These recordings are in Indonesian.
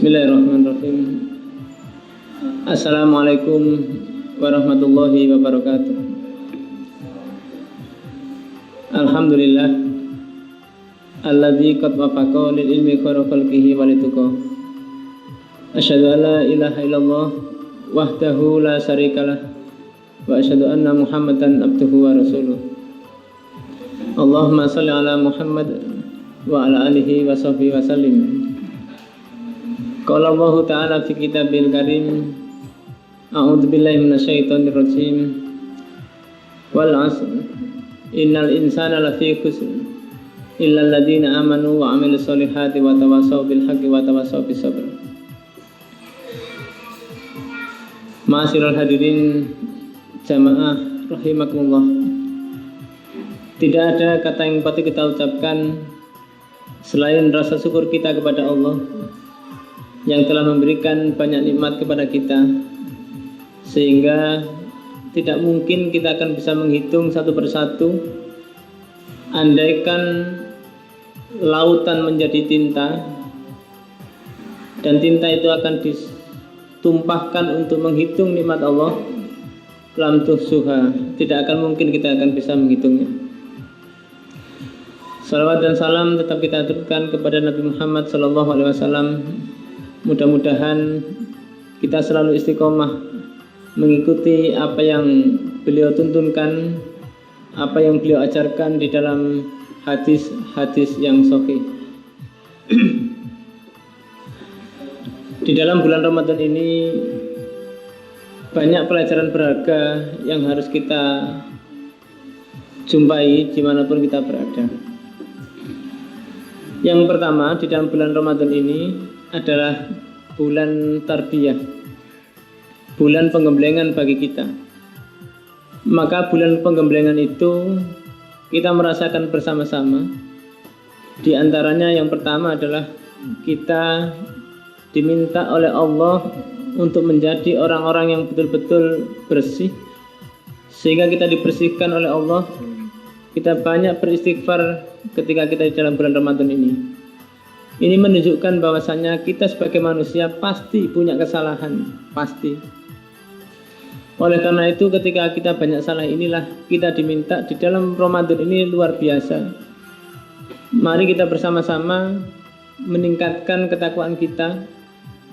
Bismillahirrahmanirrahim. Assalamualaikum warahmatullahi wabarakatuh. Alhamdulillah alladzi qad wafaqa lil ilmi khairu khalqihi walituqa. Asyhadu an la ilaha illallah wahdahu la syarikalah wa asyhadu anna Muhammadan abduhu wa rasuluh. Allahumma shalli ala Muhammad wa ala alihi wa sahbihi wa sallim. Qala Allah Ta'ala fi kitabil karim, a'udzu billahi minasyaitonir rajim. Wal 'asr innal insana lafi khusr illal ladzina amanu wa 'amilus solihati wa tawassaw bil haqqi wa tawassaw bis sabr. Ma'asyiral hadirin jamaah rahimakumullah. Tidak ada kata yang patut kita ucapkan selain rasa syukur kita kepada Allah yang telah memberikan banyak nikmat kepada kita, sehingga tidak mungkin kita akan bisa menghitung satu persatu. Andaikan lautan menjadi tinta dan tinta itu akan ditumpahkan untuk menghitung nikmat Allah, lam tuhsuha, tidak akan mungkin kita akan bisa menghitungnya. Salawat dan salam tetap kita aturkan kepada Nabi Muhammad SAW. Mudah-mudahan kita selalu istiqomah mengikuti apa yang beliau tuntunkan, apa yang beliau ajarkan di dalam hadis-hadis yang sahih. Di dalam bulan Ramadan ini banyak pelajaran berharga yang harus kita jumpai dimanapun kita berada. Yang pertama, di dalam bulan Ramadan ini adalah bulan tarbiyah, bulan penggemblengan bagi kita. Maka bulan penggemblengan itu kita merasakan bersama-sama. Di antaranya yang pertama adalah kita diminta oleh Allah untuk menjadi orang-orang yang betul-betul bersih, sehingga kita dibersihkan oleh Allah. Kita banyak beristighfar ketika kita di dalam bulan Ramadan ini. Ini menunjukkan bahwasannya kita sebagai manusia pasti punya kesalahan, pasti. Oleh karena itu ketika kita banyak salah, inilah kita diminta di dalam Ramadan ini luar biasa. Mari kita bersama-sama meningkatkan ketakwaan kita,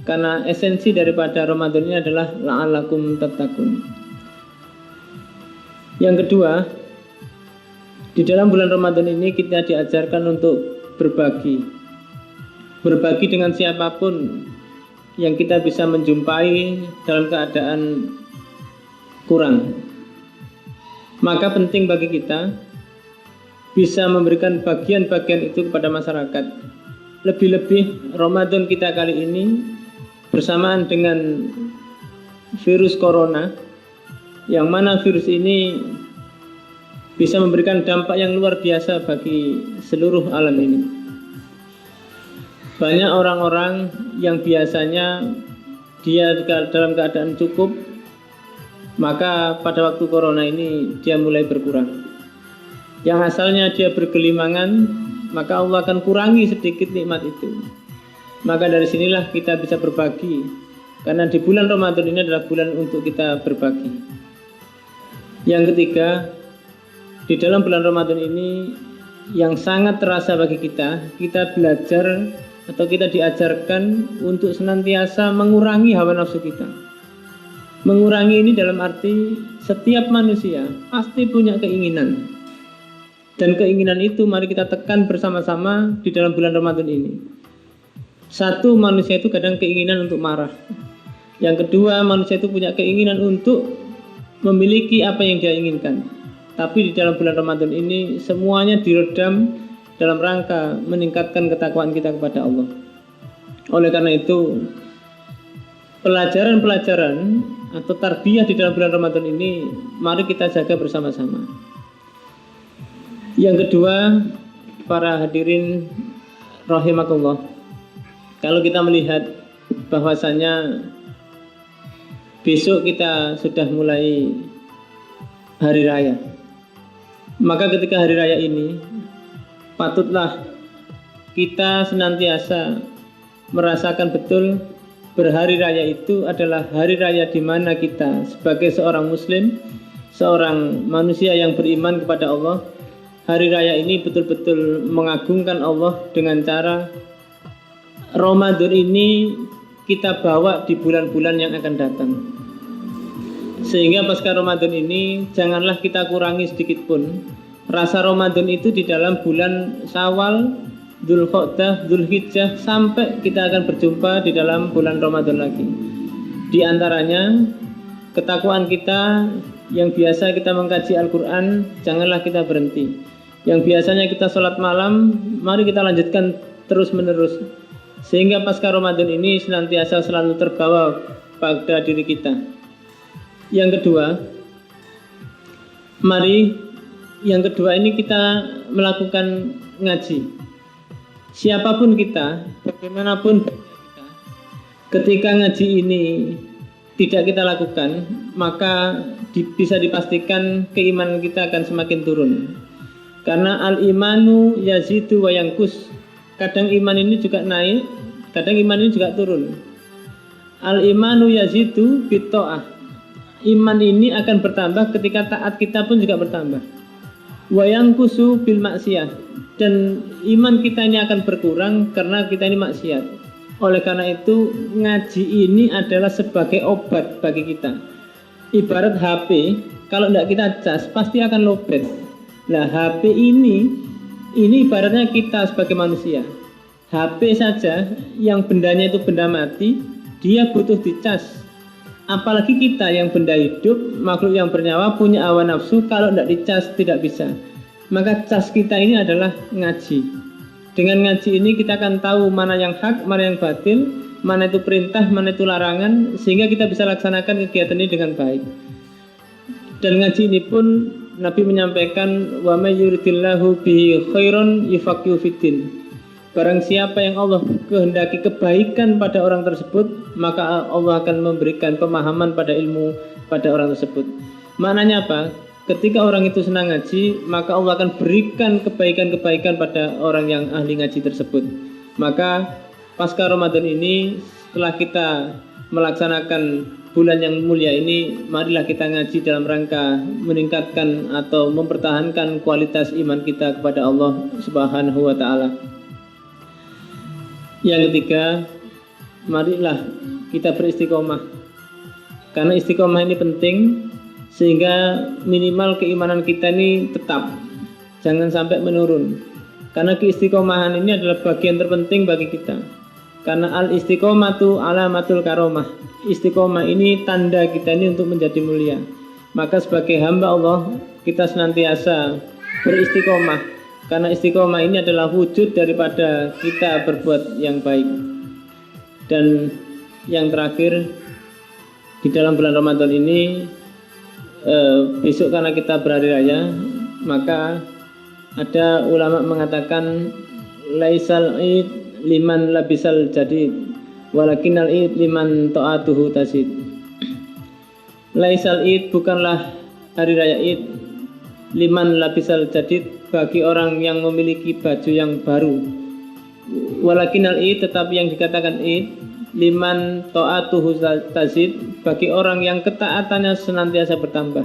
karena esensi daripada Ramadan ini adalah la'allakum tattaqun. Yang kedua, di dalam bulan Ramadan ini kita diajarkan untuk berbagi dengan siapapun yang kita bisa menjumpai dalam keadaan kurang. Maka penting bagi kita bisa memberikan bagian-bagian itu kepada masyarakat. Lebih-lebih Ramadan kita kali ini bersamaan dengan virus corona, yang mana virus ini bisa memberikan dampak yang luar biasa bagi seluruh alam ini. Banyak orang-orang yang biasanya dia dalam keadaan cukup, maka pada waktu corona ini dia mulai berkurang. Yang asalnya dia bergelimangan, maka Allah akan kurangi sedikit nikmat itu. Maka dari sinilah kita bisa berbagi, karena di bulan Ramadan ini adalah bulan untuk kita berbagi. Yang ketiga, di dalam bulan Ramadan ini yang sangat terasa bagi kita belajar atau kita diajarkan untuk senantiasa mengurangi hawa nafsu kita. Mengurangi ini dalam arti setiap manusia pasti punya keinginan. Dan keinginan itu mari kita tekan bersama-sama di dalam bulan Ramadan ini. Satu, manusia itu kadang keinginan untuk marah. Yang kedua, manusia itu punya keinginan untuk memiliki apa yang dia inginkan. Tapi di dalam bulan Ramadan ini semuanya diredam dalam rangka meningkatkan ketakwaan kita kepada Allah. Oleh karena itu, pelajaran-pelajaran atau tarbiyah di dalam bulan Ramadan ini mari kita jaga bersama-sama. Yang kedua, para hadirin rahimakumullah, kalau kita melihat bahwasanya besok kita sudah mulai hari raya, maka ketika hari raya ini patutlah kita senantiasa merasakan betul berhari raya itu adalah hari raya di mana kita sebagai seorang muslim, seorang manusia yang beriman kepada Allah, hari raya ini betul-betul mengagungkan Allah dengan cara Ramadan ini kita bawa di bulan-bulan yang akan datang. Sehingga pasca Ramadan ini janganlah kita kurangi sedikit pun rasa Ramadan itu di dalam bulan Syawal, Dzulqa'dah, Dzulhijjah, sampai kita akan berjumpa di dalam bulan Ramadan lagi. Di antaranya ketakwaan kita yang biasa kita mengkaji Al-Quran, janganlah kita berhenti. Yang biasanya kita sholat malam, mari kita lanjutkan terus menerus, sehingga pasca Ramadan ini senantiasa selalu terbawa pada diri kita. Yang kedua ini kita melakukan ngaji. Siapapun kita, bagaimanapun kita, ketika ngaji ini tidak kita lakukan, maka bisa dipastikan keimanan kita akan semakin turun. Karena al-imanu yazidu wa yanqus. Kadang iman ini juga naik, kadang iman ini juga turun. Al-imanu yazidu bitta'ah. Iman ini akan bertambah ketika taat kita pun juga bertambah. Wa yanqusu bil maksiyah. Dan iman kita ini akan berkurang karena kita ini maksiat. Oleh karena itu ngaji ini adalah sebagai obat bagi kita. Ibarat HP, kalau tidak kita cas pasti akan lowbat. Nah, HP ini ibaratnya kita sebagai manusia. HP saja yang bendanya itu benda mati, dia butuh dicas. Apalagi kita yang benda hidup, makhluk yang bernyawa, punya hawa nafsu, kalau tidak dicas tidak bisa. Maka cas kita ini adalah ngaji. Dengan ngaji ini kita akan tahu mana yang hak, mana yang batil, mana itu perintah, mana itu larangan, sehingga kita bisa laksanakan kegiatan ini dengan baik. Dan ngaji ini pun Nabi menyampaikan, wa may yuridillahu bihi khairan yufaqihu fiddin. Barang siapa yang Allah kehendaki kebaikan pada orang tersebut, maka Allah akan memberikan pemahaman pada ilmu pada orang tersebut. Maknanya apa? Ketika orang itu senang ngaji, maka Allah akan berikan kebaikan-kebaikan pada orang yang ahli ngaji tersebut. Maka pasca Ramadan ini, setelah kita melaksanakan bulan yang mulia ini, marilah kita ngaji dalam rangka meningkatkan atau mempertahankan kualitas iman kita kepada Allah Subhanahu wa ta'ala. Yang ketiga, marilah kita beristiqomah. Karena istiqomah ini penting, sehingga minimal keimanan kita ini tetap, jangan sampai menurun. Karena keistiqomahan ini adalah bagian terpenting bagi kita. Karena al-istiqomatu alamatul karomah. Istiqomah ini tanda kita ini untuk menjadi mulia. Maka sebagai hamba Allah, kita senantiasa beristiqomah. Karena istiqomah ini adalah wujud daripada kita berbuat yang baik. Dan yang terakhir, di dalam bulan Ramadan ini, besok karena kita berhari raya, maka ada ulama mengatakan laisal id liman labisal jadid walakinal id liman ta'atuhu tasid. Laisal id bukanlah hari raya id liman labisal jadid, bagi orang yang memiliki baju yang baru. Walakinal id, tetapi yang dikatakan id liman ta'atuhu tazid, bagi orang yang ketaatannya senantiasa bertambah.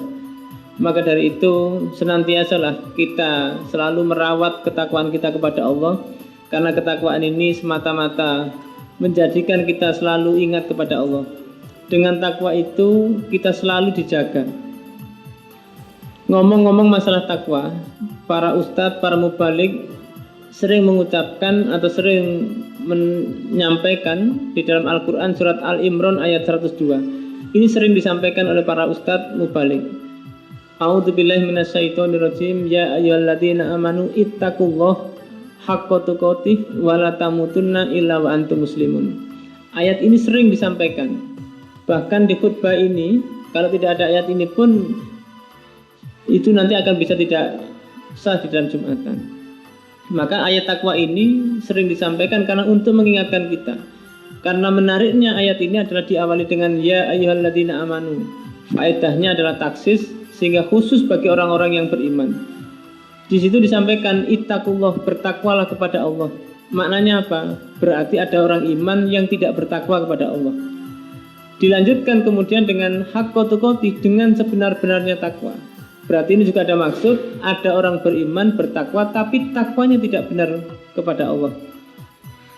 Maka dari itu senantiasalah kita selalu merawat ketakwaan kita kepada Allah, karena ketakwaan ini semata-mata menjadikan kita selalu ingat kepada Allah. Dengan takwa itu kita selalu dijaga. Ngomong-ngomong masalah takwa, para ustadz, para mubalik sering mengucapkan atau sering menyampaikan di dalam Al-Quran surat Al-Imran ayat 102. Ini sering disampaikan oleh para ustadz mubalik. A'udzubillahi minasyaitonirrajim. Ya ayyuhalladzina amanu ittaqullah haqqa tuqatih wa la tamutunna illa wa antum muslimun. Ayat ini sering disampaikan. Bahkan di khutbah ini, kalau tidak ada ayat ini pun itu nanti akan bisa tidak sah di dalam Jumatan. Maka ayat takwa ini sering disampaikan karena untuk mengingatkan kita. Karena menariknya ayat ini adalah diawali dengan ya ayyuhalladzina amanu. Faedahnya adalah taksis, sehingga khusus bagi orang-orang yang beriman. Di situ disampaikan ittaqullah, bertakwalah kepada Allah. Maknanya apa? Berarti ada orang iman yang tidak bertakwa kepada Allah. Dilanjutkan kemudian dengan haqqa tuqatih, dengan sebenar-benarnya takwa. Berarti ini juga ada maksud, ada orang beriman, bertakwa, tapi takwanya tidak benar kepada Allah.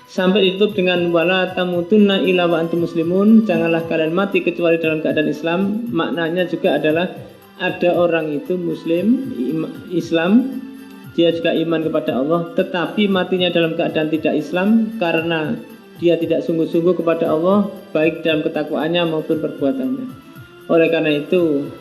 Sampai ditutup dengan wala tamutunna illa wa antum muslimun, janganlah kalian mati kecuali dalam keadaan Islam. Maknanya juga adalah ada orang itu muslim, Islam, dia juga iman kepada Allah, tetapi matinya dalam keadaan tidak Islam karena dia tidak sungguh-sungguh kepada Allah, baik dalam ketakwaannya maupun perbuatannya. Oleh karena itu,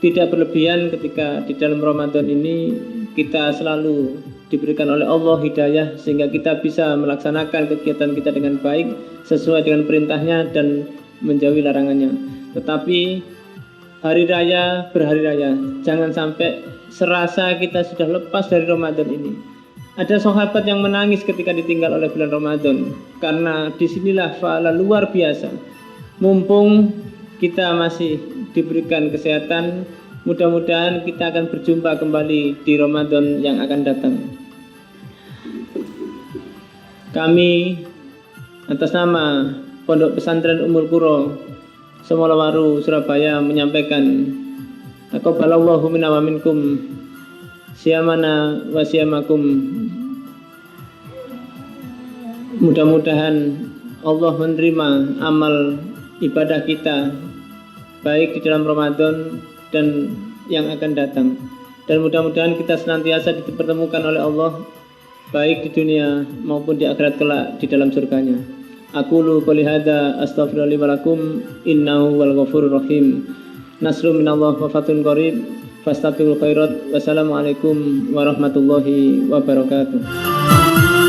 tidak berlebihan ketika di dalam Ramadan ini kita selalu diberikan oleh Allah hidayah sehingga kita bisa melaksanakan kegiatan kita dengan baik sesuai dengan perintahnya dan menjauhi larangannya. Tetapi hari raya berhari raya, jangan sampai serasa kita sudah lepas dari Ramadan ini. Ada sahabat yang menangis ketika ditinggal oleh bulan Ramadan karena disinilah pahala luar biasa. Mumpung kita masih diberikan kesehatan, mudah-mudahan kita akan berjumpa kembali di Ramadan yang akan datang. Kami atas nama Pondok Pesantren Ummul Qura Semolawaru Surabaya menyampaikan taqabbalallahu minna wa minkum siyamana wa siyamakum. Mudah-mudahan Allah menerima amal ibadah kita baik di dalam Ramadan dan yang akan datang, dan mudah-mudahan kita senantiasa dipertemukan oleh Allah baik di dunia maupun di akhirat kelak di dalam surganya. Aqulu qouli hadza astaghfirullahi wa lakum innahu wal ghafurur rahim. Nasrun minallah wa fathun qarib fastabiqul khairat. Wassalamualaikum warahmatullahi wabarakatuh.